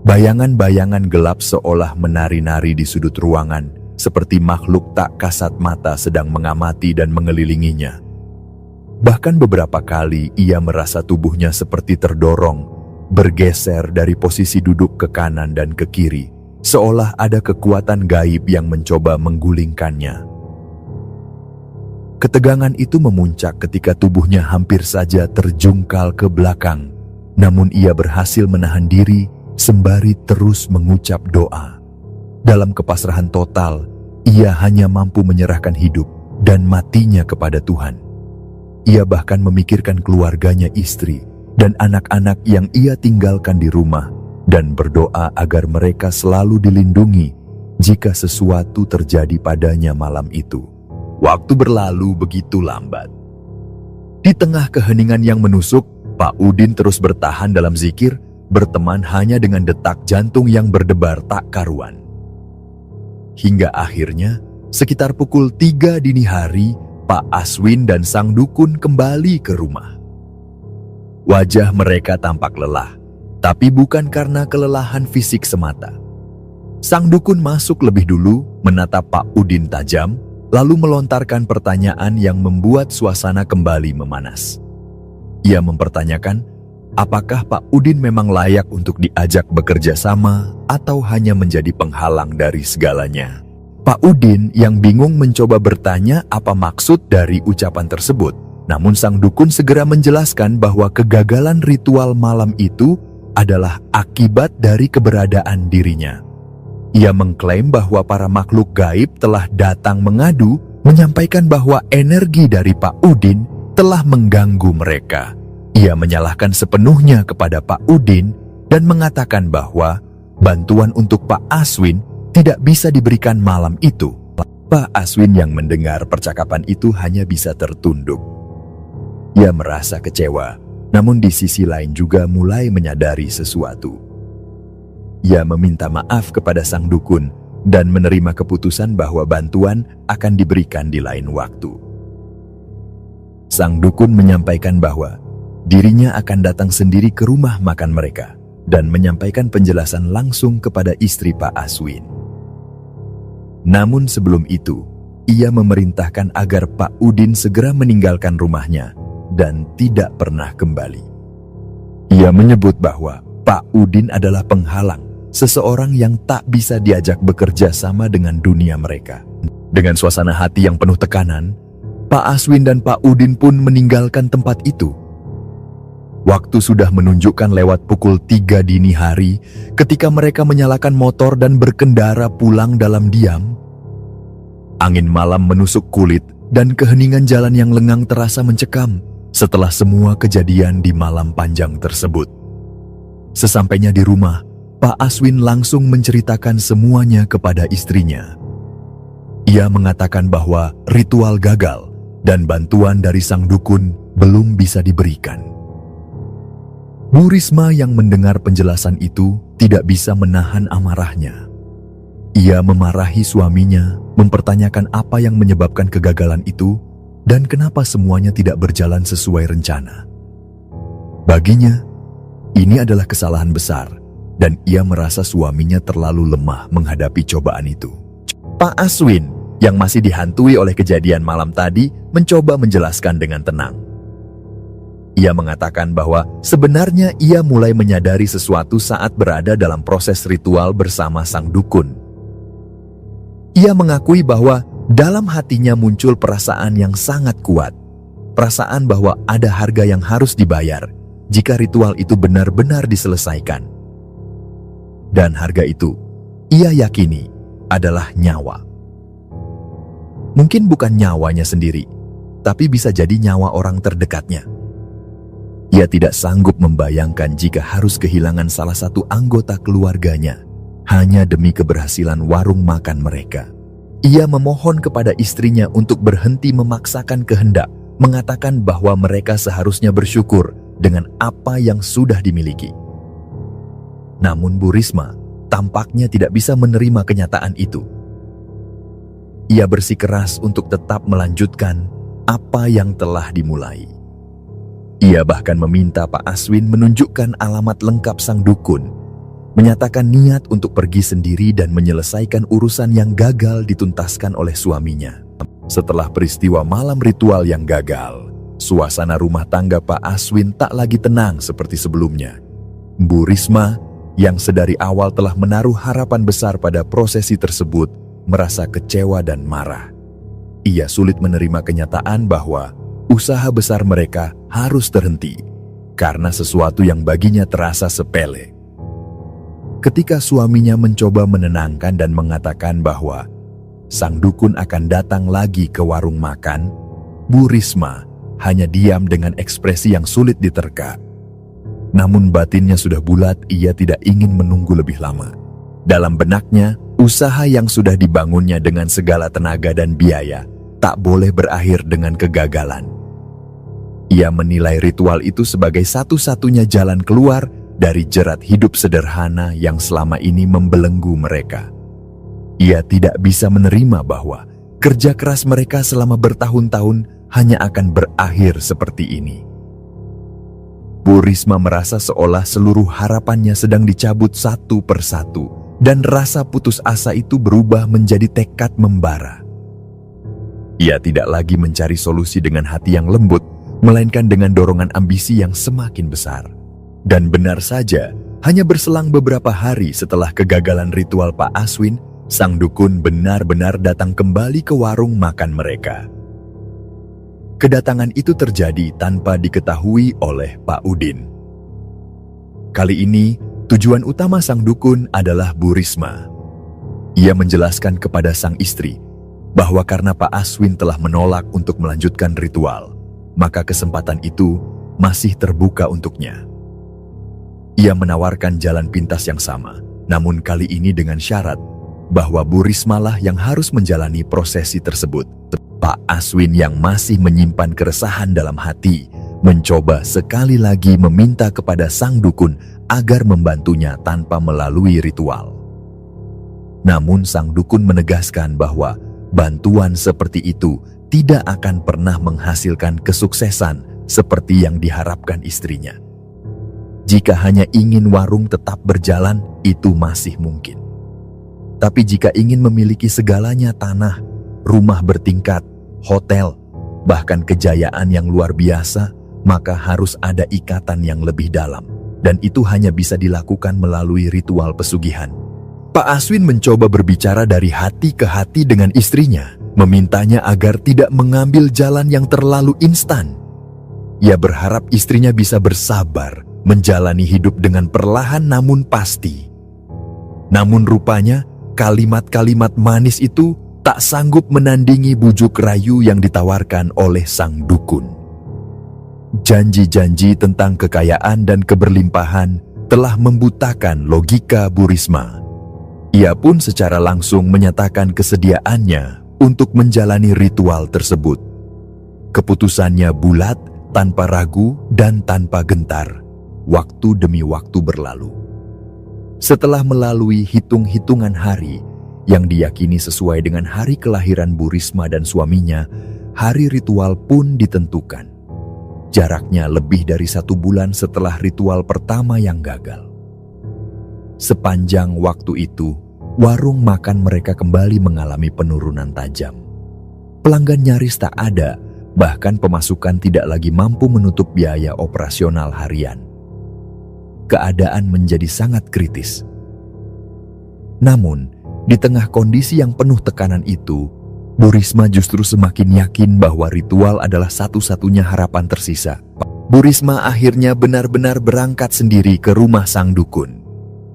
Bayangan-bayangan gelap seolah menari-nari di sudut ruangan, seperti makhluk tak kasat mata sedang mengamati dan mengelilinginya. Bahkan beberapa kali ia merasa tubuhnya seperti terdorong, bergeser dari posisi duduk ke kanan dan ke kiri, seolah ada kekuatan gaib yang mencoba menggulingkannya. Ketegangan itu memuncak ketika tubuhnya hampir saja terjungkal ke belakang, namun ia berhasil menahan diri sembari terus mengucap doa. Dalam kepasrahan total, ia hanya mampu menyerahkan hidup dan matinya kepada Tuhan. Ia bahkan memikirkan keluarganya, istri, dan anak-anak yang ia tinggalkan di rumah, dan berdoa agar mereka selalu dilindungi jika sesuatu terjadi padanya malam itu. Waktu berlalu begitu lambat. Di tengah keheningan yang menusuk, Pak Udin terus bertahan dalam zikir, berteman hanya dengan detak jantung yang berdebar tak karuan. Hingga akhirnya, sekitar pukul 3 dini hari, Pak Aswin dan sang dukun kembali ke rumah. Wajah mereka tampak lelah, tapi bukan karena kelelahan fisik semata. Sang dukun masuk lebih dulu, menatap Pak Udin tajam, lalu melontarkan pertanyaan yang membuat suasana kembali memanas. Ia mempertanyakan, apakah Pak Udin memang layak untuk diajak bekerja sama atau hanya menjadi penghalang dari segalanya? Pak Udin yang bingung mencoba bertanya apa maksud dari ucapan tersebut. Namun sang dukun segera menjelaskan bahwa kegagalan ritual malam itu adalah akibat dari keberadaan dirinya. Ia mengklaim bahwa para makhluk gaib telah datang mengadu, menyampaikan bahwa energi dari Pak Udin telah mengganggu mereka. Ia menyalahkan sepenuhnya kepada Pak Udin dan mengatakan bahwa bantuan untuk Pak Aswin tidak bisa diberikan malam itu. Pak Aswin yang mendengar percakapan itu hanya bisa tertunduk. Ia merasa kecewa namun di sisi lain juga mulai menyadari sesuatu. Ia meminta maaf kepada sang dukun dan menerima keputusan bahwa bantuan akan diberikan di lain waktu. Sang dukun menyampaikan bahwa dirinya akan datang sendiri ke rumah makan mereka dan menyampaikan penjelasan langsung kepada istri Pak Aswin. Namun sebelum itu, ia memerintahkan agar Pak Udin segera meninggalkan rumahnya dan tidak pernah kembali. Ia menyebut bahwa Pak Udin adalah penghalang, seseorang yang tak bisa diajak bekerja sama dengan dunia mereka. Dengan suasana hati yang penuh tekanan, Pak Aswin dan Pak Udin pun meninggalkan tempat itu. Waktu sudah menunjukkan lewat pukul 3 dini hari ketika mereka menyalakan motor dan berkendara pulang dalam diam. Angin malam menusuk kulit dan keheningan jalan yang lengang terasa mencekam setelah semua kejadian di malam panjang tersebut. Sesampainya di rumah, Pak Aswin langsung menceritakan semuanya kepada istrinya. Ia mengatakan bahwa ritual gagal dan bantuan dari sang dukun belum bisa diberikan. Bu Risma yang mendengar penjelasan itu tidak bisa menahan amarahnya. Ia memarahi suaminya, mempertanyakan apa yang menyebabkan kegagalan itu dan kenapa semuanya tidak berjalan sesuai rencana. Baginya, ini adalah kesalahan besar dan ia merasa suaminya terlalu lemah menghadapi cobaan itu. Pak Aswin yang masih dihantui oleh kejadian malam tadi mencoba menjelaskan dengan tenang. Ia mengatakan bahwa sebenarnya ia mulai menyadari sesuatu saat berada dalam proses ritual bersama sang dukun. Ia mengakui bahwa dalam hatinya muncul perasaan yang sangat kuat. Perasaan bahwa ada harga yang harus dibayar jika ritual itu benar-benar diselesaikan. Dan harga itu, ia yakini, adalah nyawa. Mungkin bukan nyawanya sendiri, tapi bisa jadi nyawa orang terdekatnya. Ia tidak sanggup membayangkan jika harus kehilangan salah satu anggota keluarganya hanya demi keberhasilan warung makan mereka. Ia memohon kepada istrinya untuk berhenti memaksakan kehendak, mengatakan bahwa mereka seharusnya bersyukur dengan apa yang sudah dimiliki. Namun Bu Risma tampaknya tidak bisa menerima kenyataan itu. Ia bersikeras untuk tetap melanjutkan apa yang telah dimulai. Ia bahkan meminta Pak Aswin menunjukkan alamat lengkap sang dukun, menyatakan niat untuk pergi sendiri dan menyelesaikan urusan yang gagal dituntaskan oleh suaminya. Setelah peristiwa malam ritual yang gagal, suasana rumah tangga Pak Aswin tak lagi tenang seperti sebelumnya. Bu Risma, yang sedari awal telah menaruh harapan besar pada prosesi tersebut, merasa kecewa dan marah. Ia sulit menerima kenyataan bahwa usaha besar mereka harus terhenti karena sesuatu yang baginya terasa sepele. Ketika suaminya mencoba menenangkan dan mengatakan bahwa sang dukun akan datang lagi ke warung makan, Bu Risma hanya diam dengan ekspresi yang sulit diterka. Namun batinnya sudah bulat, ia tidak ingin menunggu lebih lama. Dalam benaknya, usaha yang sudah dibangunnya dengan segala tenaga dan biaya tak boleh berakhir dengan kegagalan. Ia menilai ritual itu sebagai satu-satunya jalan keluar dari jerat hidup sederhana yang selama ini membelenggu mereka. Ia tidak bisa menerima bahwa kerja keras mereka selama bertahun-tahun hanya akan berakhir seperti ini. Bu Risma merasa seolah seluruh harapannya sedang dicabut satu persatu, dan rasa putus asa itu berubah menjadi tekad membara. Ia tidak lagi mencari solusi dengan hati yang lembut, melainkan dengan dorongan ambisi yang semakin besar. Dan benar saja, hanya berselang beberapa hari setelah kegagalan ritual Pak Aswin, sang dukun benar-benar datang kembali ke warung makan mereka. Kedatangan itu terjadi tanpa diketahui oleh Pak Udin. Kali ini, tujuan utama sang dukun adalah Bu Risma. Ia menjelaskan kepada sang istri bahwa karena Pak Aswin telah menolak untuk melanjutkan ritual, maka kesempatan itu masih terbuka untuknya. Ia menawarkan jalan pintas yang sama, namun kali ini dengan syarat bahwa Bu Risma lah yang harus menjalani prosesi tersebut. Pak Aswin yang masih menyimpan keresahan dalam hati mencoba sekali lagi meminta kepada sang dukun agar membantunya tanpa melalui ritual. Namun sang dukun menegaskan bahwa bantuan seperti itu tidak akan pernah menghasilkan kesuksesan seperti yang diharapkan istrinya. Jika hanya ingin warung tetap berjalan, itu masih mungkin. Tapi jika ingin memiliki segalanya, tanah, rumah bertingkat, hotel, bahkan kejayaan yang luar biasa, maka harus ada ikatan yang lebih dalam. Dan itu hanya bisa dilakukan melalui ritual pesugihan. Pak Aswin mencoba berbicara dari hati ke hati dengan istrinya, memintanya agar tidak mengambil jalan yang terlalu instan. Ia berharap istrinya bisa bersabar, menjalani hidup dengan perlahan namun pasti. Namun rupanya, kalimat-kalimat manis itu tak sanggup menandingi bujuk rayu yang ditawarkan oleh sang dukun. Janji-janji tentang kekayaan dan keberlimpahan telah membutakan logika Bu Risma. Ia pun secara langsung menyatakan kesediaannya untuk menjalani ritual tersebut. Keputusannya bulat, tanpa ragu dan tanpa gentar. Waktu demi waktu berlalu. Setelah melalui hitung-hitungan hari yang diyakini sesuai dengan hari kelahiran Bu Risma dan suaminya, hari ritual pun ditentukan. Jaraknya lebih dari 1 bulan setelah ritual pertama yang gagal. Sepanjang waktu itu, warung makan mereka kembali mengalami penurunan tajam. Pelanggan nyaris tak ada, bahkan pemasukan tidak lagi mampu menutup biaya operasional harian. Keadaan menjadi sangat kritis. Namun, di tengah kondisi yang penuh tekanan itu, Bu Risma justru semakin yakin bahwa ritual adalah satu-satunya harapan tersisa. Bu Risma akhirnya benar-benar berangkat sendiri ke rumah sang dukun.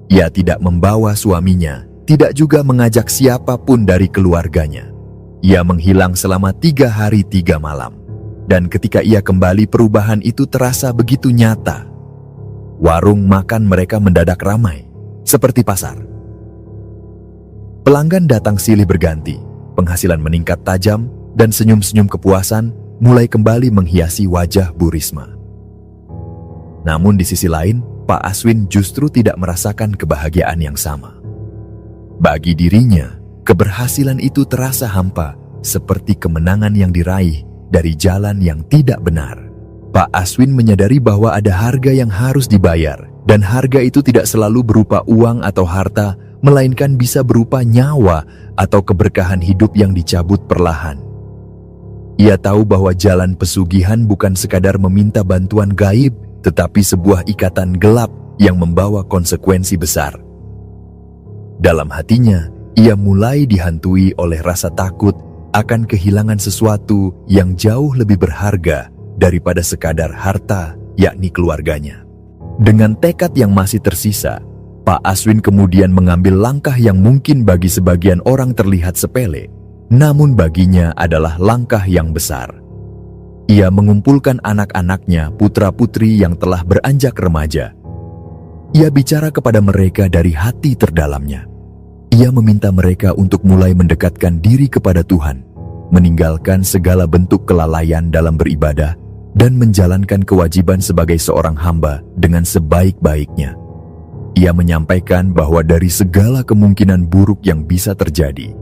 Ia tidak membawa suaminya, tidak juga mengajak siapapun dari keluarganya. Ia menghilang selama 3 hari 3 malam. Dan ketika ia kembali, perubahan itu terasa begitu nyata. Warung makan mereka mendadak ramai, seperti pasar. Pelanggan datang silih berganti, penghasilan meningkat tajam, dan senyum-senyum kepuasan mulai kembali menghiasi wajah Bu Risma. Namun di sisi lain, Pak Aswin justru tidak merasakan kebahagiaan yang sama. Bagi dirinya, keberhasilan itu terasa hampa, seperti kemenangan yang diraih dari jalan yang tidak benar. Pak Aswin menyadari bahwa ada harga yang harus dibayar, dan harga itu tidak selalu berupa uang atau harta, melainkan bisa berupa nyawa atau keberkahan hidup yang dicabut perlahan. Ia tahu bahwa jalan pesugihan bukan sekadar meminta bantuan gaib, tetapi sebuah ikatan gelap yang membawa konsekuensi besar. Dalam hatinya, ia mulai dihantui oleh rasa takut akan kehilangan sesuatu yang jauh lebih berharga daripada sekadar harta, yakni keluarganya. Dengan tekad yang masih tersisa, Pak Aswin kemudian mengambil langkah yang mungkin bagi sebagian orang terlihat sepele, namun baginya adalah langkah yang besar. Ia mengumpulkan anak-anaknya, putra-putri yang telah beranjak remaja. Ia bicara kepada mereka dari hati terdalamnya. Ia meminta mereka untuk mulai mendekatkan diri kepada Tuhan, meninggalkan segala bentuk kelalaian dalam beribadah, dan menjalankan kewajiban sebagai seorang hamba dengan sebaik-baiknya. Ia menyampaikan bahwa dari segala kemungkinan buruk yang bisa terjadi,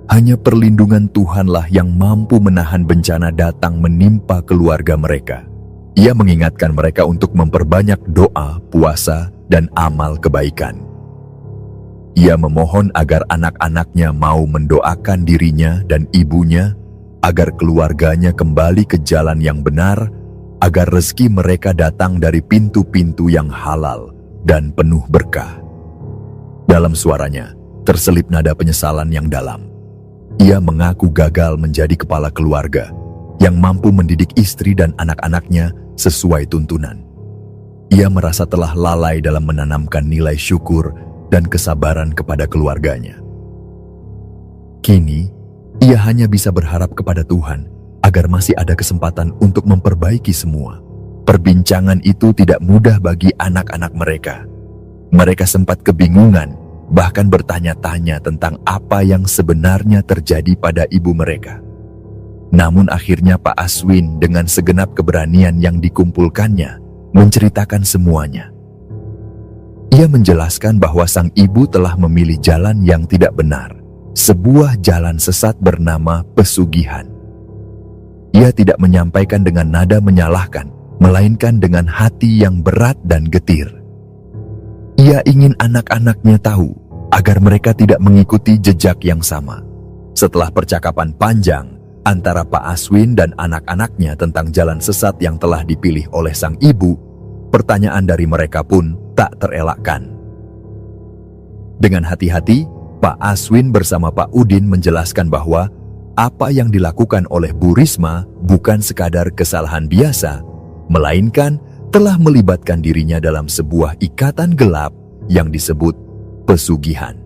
hanya perlindungan Tuhanlah yang mampu menahan bencana datang menimpa keluarga mereka. Ia mengingatkan mereka untuk memperbanyak doa, puasa, dan amal kebaikan. Ia memohon agar anak-anaknya mau mendoakan dirinya dan ibunya, agar keluarganya kembali ke jalan yang benar, agar rezeki mereka datang dari pintu-pintu yang halal dan penuh berkah. Dalam suaranya terselip nada penyesalan yang dalam. Ia mengaku gagal menjadi kepala keluarga yang mampu mendidik istri dan anak-anaknya sesuai tuntunan. Ia merasa telah lalai dalam menanamkan nilai syukur dan kesabaran kepada keluarganya. Kini, ia hanya bisa berharap kepada Tuhan agar masih ada kesempatan untuk memperbaiki semua. Perbincangan itu tidak mudah bagi anak-anak mereka. Mereka sempat kebingungan, bahkan bertanya-tanya tentang apa yang sebenarnya terjadi pada ibu mereka. Namun akhirnya Pak Aswin dengan segenap keberanian yang dikumpulkannya menceritakan semuanya. Ia menjelaskan bahwa sang ibu telah memilih jalan yang tidak benar, sebuah jalan sesat bernama pesugihan. Ia tidak menyampaikan dengan nada menyalahkan, melainkan dengan hati yang berat dan getir. Ia ingin anak-anaknya tahu agar mereka tidak mengikuti jejak yang sama. Setelah percakapan panjang antara Pak Aswin dan anak-anaknya tentang jalan sesat yang telah dipilih oleh sang ibu, pertanyaan dari mereka pun tak terelakkan. Dengan hati-hati, Pak Aswin bersama Pak Udin menjelaskan bahwa apa yang dilakukan oleh Bu Risma bukan sekadar kesalahan biasa, melainkan telah melibatkan dirinya dalam sebuah ikatan gelap yang disebut pesugihan.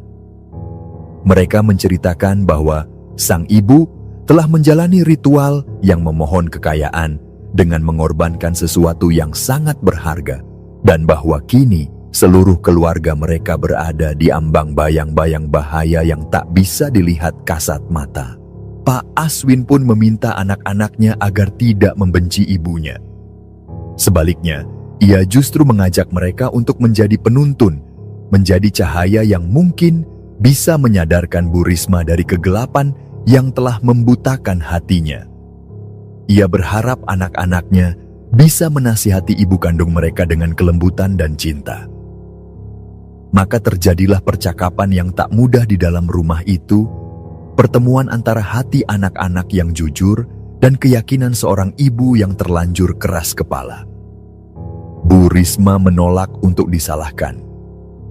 Mereka menceritakan bahwa sang ibu telah menjalani ritual yang memohon kekayaan dengan mengorbankan sesuatu yang sangat berharga, dan bahwa kini seluruh keluarga mereka berada di ambang bayang-bayang bahaya yang tak bisa dilihat kasat mata. Pak Aswin pun meminta anak-anaknya agar tidak membenci ibunya. Sebaliknya, ia justru mengajak mereka untuk menjadi penuntun, menjadi cahaya yang mungkin bisa menyadarkan Bu Risma dari kegelapan yang telah membutakan hatinya. Ia berharap anak-anaknya bisa menasihati ibu kandung mereka dengan kelembutan dan cinta. Maka terjadilah percakapan yang tak mudah di dalam rumah itu, pertemuan antara hati anak-anak yang jujur dan keyakinan seorang ibu yang terlanjur keras kepala. Bu Risma menolak untuk disalahkan.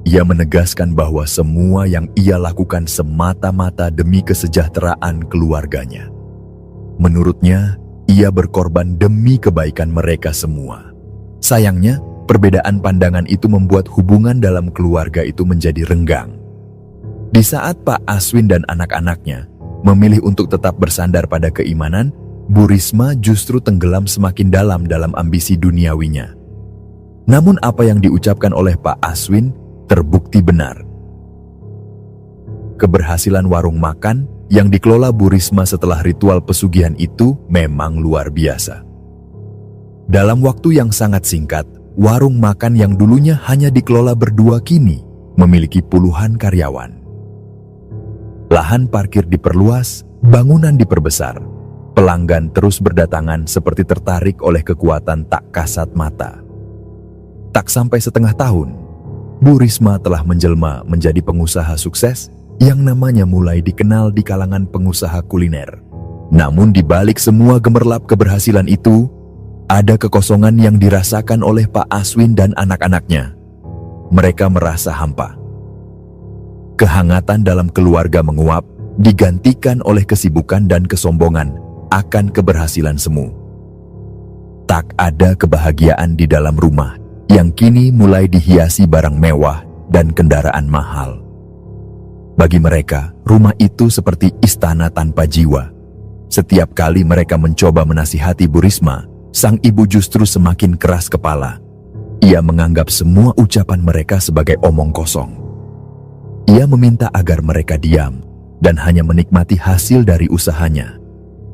Ia menegaskan bahwa semua yang ia lakukan semata-mata demi kesejahteraan keluarganya. Menurutnya, ia berkorban demi kebaikan mereka semua. Sayangnya, perbedaan pandangan itu membuat hubungan dalam keluarga itu menjadi renggang. Di saat Pak Aswin dan anak-anaknya memilih untuk tetap bersandar pada keimanan, Bu Risma justru tenggelam semakin dalam ambisi duniawinya. Namun apa yang diucapkan oleh Pak Aswin terbukti benar. Keberhasilan warung makan yang dikelola Bu Risma setelah ritual pesugihan itu memang luar biasa. Dalam waktu yang sangat singkat, warung makan yang dulunya hanya dikelola berdua kini memiliki puluhan karyawan. Lahan parkir diperluas, bangunan diperbesar. Pelanggan terus berdatangan seperti tertarik oleh kekuatan tak kasat mata. Tak sampai setengah tahun, Bu Risma telah menjelma menjadi pengusaha sukses yang namanya mulai dikenal di kalangan pengusaha kuliner. Namun di balik semua gemerlap keberhasilan itu, ada kekosongan yang dirasakan oleh Pak Aswin dan anak-anaknya. Mereka merasa hampa. Kehangatan dalam keluarga menguap, digantikan oleh kesibukan dan kesombongan akan keberhasilan semu. Tak ada kebahagiaan di dalam rumah yang kini mulai dihiasi barang mewah dan kendaraan mahal. Bagi mereka, rumah itu seperti istana tanpa jiwa. Setiap kali mereka mencoba menasihati Bu Risma, sang ibu justru semakin keras kepala. Ia menganggap semua ucapan mereka sebagai omong kosong. Ia meminta agar mereka diam dan hanya menikmati hasil dari usahanya.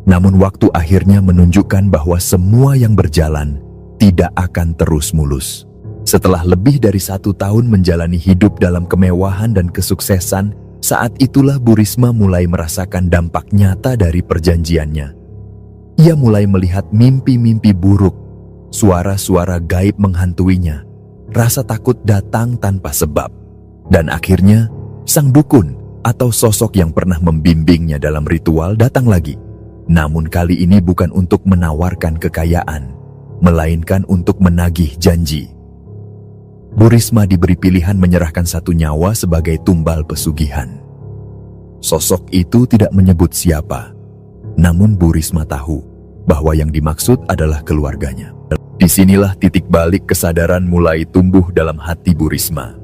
Namun waktu akhirnya menunjukkan bahwa semua yang berjalan tidak akan terus mulus. Setelah lebih dari 1 tahun menjalani hidup dalam kemewahan dan kesuksesan, saat itulah Bu Risma mulai merasakan dampak nyata dari perjanjiannya. Ia mulai melihat mimpi-mimpi buruk, suara-suara gaib menghantuinya, rasa takut datang tanpa sebab, dan akhirnya sang dukun atau sosok yang pernah membimbingnya dalam ritual datang lagi. Namun kali ini bukan untuk menawarkan kekayaan, melainkan untuk menagih janji. Bu Risma diberi pilihan menyerahkan 1 nyawa sebagai tumbal pesugihan. Sosok itu tidak menyebut siapa, namun Bu Risma tahu bahwa yang dimaksud adalah keluarganya. Disinilah titik balik kesadaran mulai tumbuh dalam hati Bu Risma.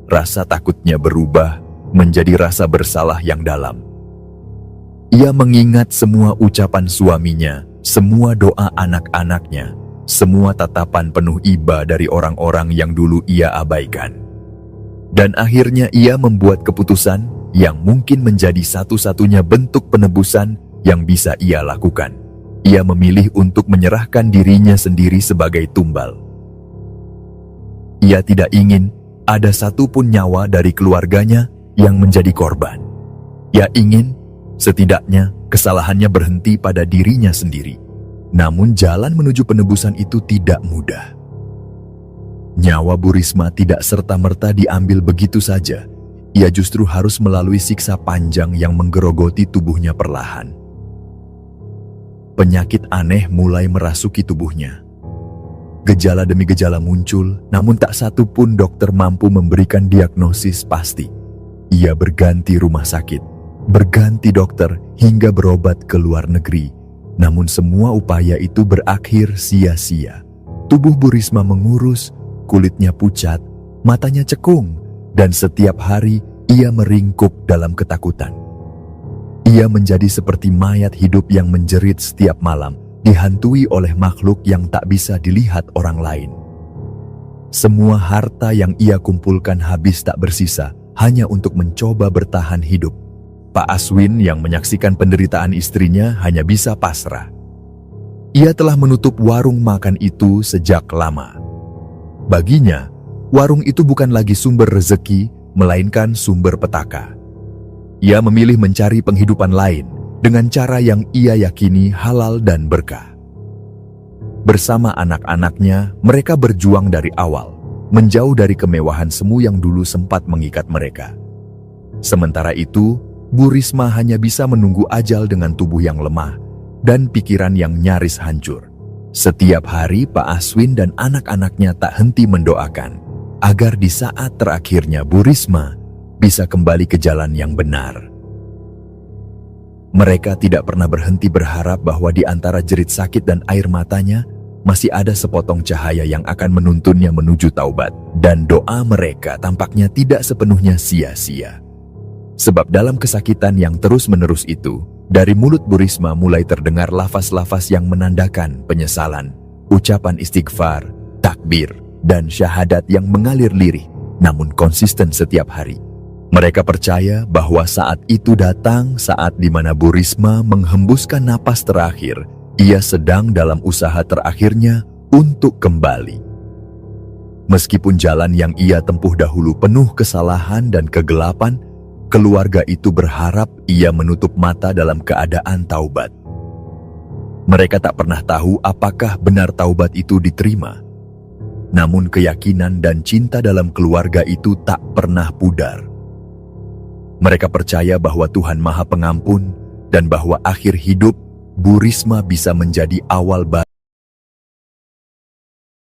Rasa takutnya berubah menjadi rasa bersalah yang dalam. Ia mengingat semua ucapan suaminya, semua doa anak-anaknya, semua tatapan penuh iba dari orang-orang yang dulu ia abaikan. Dan akhirnya ia membuat keputusan yang mungkin menjadi satu-satunya bentuk penebusan yang bisa ia lakukan. Ia memilih untuk menyerahkan dirinya sendiri sebagai tumbal. Ia tidak ingin ada satupun nyawa dari keluarganya yang menjadi korban. Ia ingin, setidaknya, kesalahannya berhenti pada dirinya sendiri. Namun jalan menuju penebusan itu tidak mudah. Nyawa Bu Risma tidak serta-merta diambil begitu saja. Ia justru harus melalui siksa panjang yang menggerogoti tubuhnya perlahan. Penyakit aneh mulai merasuki tubuhnya. Gejala demi gejala muncul, namun tak satu pun dokter mampu memberikan diagnosis pasti. Ia berganti rumah sakit, berganti dokter, hingga berobat ke luar negeri. Namun semua upaya itu berakhir sia-sia. Tubuh Bu Risma mengurus, kulitnya pucat, matanya cekung, dan setiap hari ia meringkuk dalam ketakutan. Ia menjadi seperti mayat hidup yang menjerit setiap malam, dihantui oleh makhluk yang tak bisa dilihat orang lain. Semua harta yang ia kumpulkan habis tak bersisa, hanya untuk mencoba bertahan hidup. Pak Aswin yang menyaksikan penderitaan istrinya hanya bisa pasrah. Ia telah menutup warung makan itu sejak lama. Baginya, warung itu bukan lagi sumber rezeki, melainkan sumber petaka. Ia memilih mencari penghidupan lain dengan cara yang ia yakini halal dan berkah. Bersama anak-anaknya, mereka berjuang dari awal, menjauh dari kemewahan semu yang dulu sempat mengikat mereka. Sementara itu, Bu Risma hanya bisa menunggu ajal dengan tubuh yang lemah dan pikiran yang nyaris hancur. Setiap hari Pak Aswin dan anak-anaknya tak henti mendoakan agar di saat terakhirnya Bu Risma bisa kembali ke jalan yang benar. Mereka tidak pernah berhenti berharap bahwa di antara jerit sakit dan air matanya masih ada sepotong cahaya yang akan menuntunnya menuju taubat, dan doa mereka tampaknya tidak sepenuhnya sia-sia. Sebab dalam kesakitan yang terus-menerus itu, dari mulut Bu Risma mulai terdengar lafaz-lafaz yang menandakan penyesalan, ucapan istighfar, takbir, dan syahadat yang mengalir lirih, namun konsisten setiap hari. Mereka percaya bahwa saat itu datang saat di mana Bu Risma menghembuskan napas terakhir. Ia sedang dalam usaha terakhirnya untuk kembali. Meskipun jalan yang ia tempuh dahulu penuh kesalahan dan kegelapan, keluarga itu berharap ia menutup mata dalam keadaan taubat. Mereka tak pernah tahu apakah benar taubat itu diterima. Namun keyakinan dan cinta dalam keluarga itu tak pernah pudar. Mereka percaya bahwa Tuhan Maha Pengampun dan bahwa akhir hidup Bu Risma bisa menjadi awal baru.